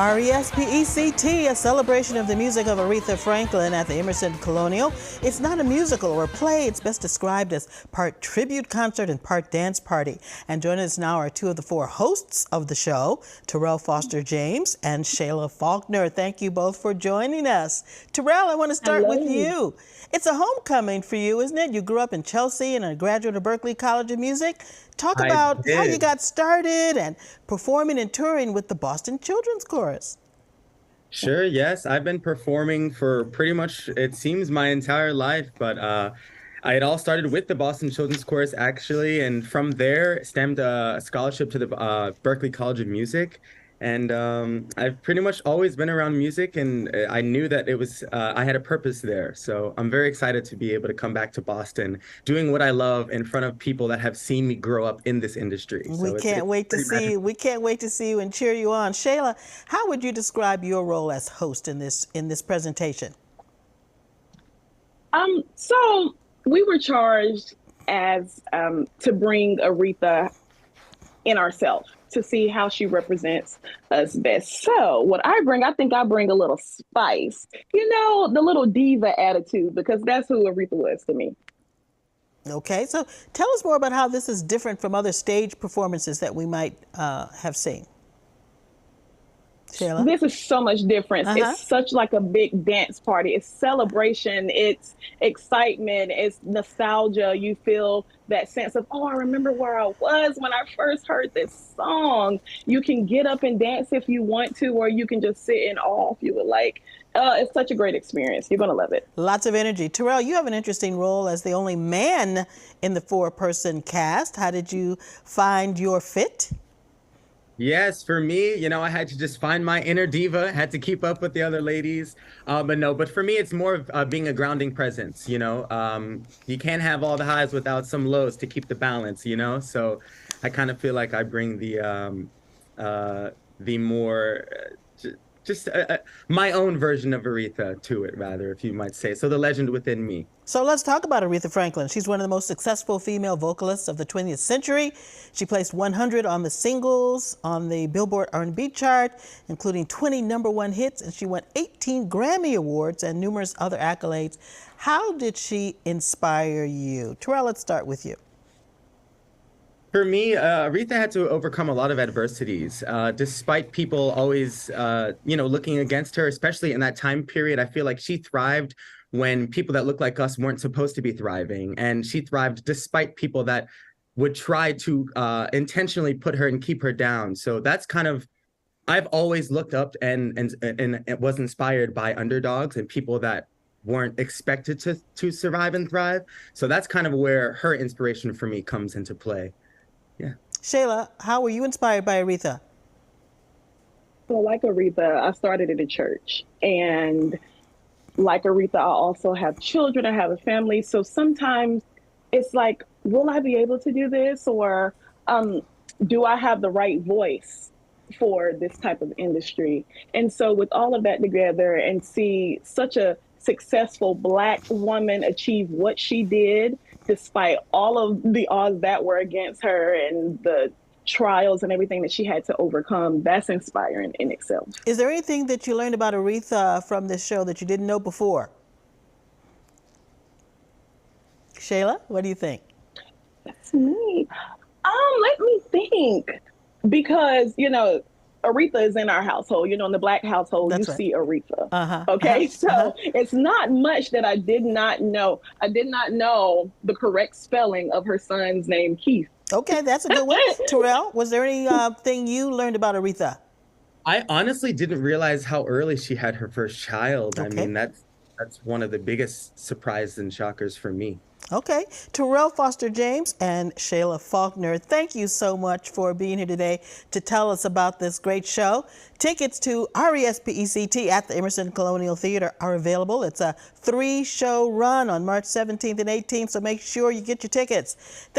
RESPECT, a celebration of the music of Aretha Franklin at the Emerson Colonial. It's not a musical or a play. It's best described as part tribute concert and part dance party. And joining us now are two of the four hosts of the show, Terrell Foster James and Shayla Faulkner. Thank you both for joining us. Terrell, I want to start with you. It's a homecoming for you, isn't it? You grew up in Chelsea and a graduate of Berklee College of Music. Talk about how you got started and performing and touring with the Boston Children's Chorus. Sure, yes. I've been performing for pretty much, it seems, my entire life, but it all started with the Boston Children's Chorus, actually, and from there stemmed a scholarship to the Berklee College of Music. And I've pretty much always been around music, and I knew that it was, I had a purpose there. So I'm very excited to be able to come back to Boston, doing what I love in front of people that have seen me grow up in this industry. We can't wait to see you. We can't wait to see you and cheer you on. Shayla, how would you describe your role as host in this presentation? So we were charged as to bring Aretha in ourselves, to see how she represents us best. So what I think I bring a little spice, you know, the little diva attitude, because that's who Aretha was to me. Okay, so tell us more about how this is different from other stage performances that we might have seen. Shayla? This is so much different. It's such like a big dance party. It's celebration. It's excitement. It's nostalgia. You feel that sense of, oh, I remember where I was when I first heard this song. You can get up and dance if you want to, or you can just sit in awe if you would like. It's such a great experience. You're going to love it. Lots of energy. Terrell, you have an interesting role as the only man in the four-person cast. How did you find your fit? Yes, for me, you know, I had to just find my inner diva, had to keep up with the other ladies. But for me, it's more of being a grounding presence, you know. You can't have all the highs without some lows to keep the balance, you know. So I kind of feel like I bring the more my own version of Aretha to it, rather, if you might say. So the legend within me. So let's talk about Aretha Franklin. She's one of the most successful female vocalists of the 20th century. She placed 100 on the singles on the Billboard R&B chart, including 20 #1 hits, and she won 18 Grammy Awards and numerous other accolades. How did she inspire you? Terrell, let's start with you. For me, Aretha had to overcome a lot of adversities, despite people always, looking against her, especially in that time period. I feel like she thrived when people that look like us weren't supposed to be thriving. And she thrived despite people that would try to intentionally put her and keep her down. So that's kind of, I've always looked up and was inspired by underdogs and people that weren't expected to survive and thrive. So that's kind of where her inspiration for me comes into play. Yeah. Shayla, how were you inspired by Aretha? Well, like Aretha, I started at a church, and like Aretha, I also have children, I have a family. So sometimes it's like, will I be able to do this? Or do I have the right voice for this type of industry? And so with all of that together and see such a successful Black woman achieve what she did, despite all of the odds that were against her and the trials and everything that she had to overcome, that's inspiring in itself. Is there anything that you learned about Aretha from this show that you didn't know before? Shayla, what do you think? That's me. Let me think. Because, you know, Aretha is in our household. You know, in the Black household, you see Aretha. Okay, so it's not much that I did not know. I did not know the correct spelling of her son's name, Keith. Okay, that's a good one. Terrell, was there anything you learned about Aretha? I honestly didn't realize how early she had her first child. Okay. I mean, that's one of the biggest surprises and shockers for me. Okay. Terrell Foster James and Shayla Faulkner, thank you so much for being here today to tell us about this great show. Tickets to RESPECT at the Emerson Colonial Theater are available. It's a 3-show run on March 17th and 18th, so make sure you get your tickets.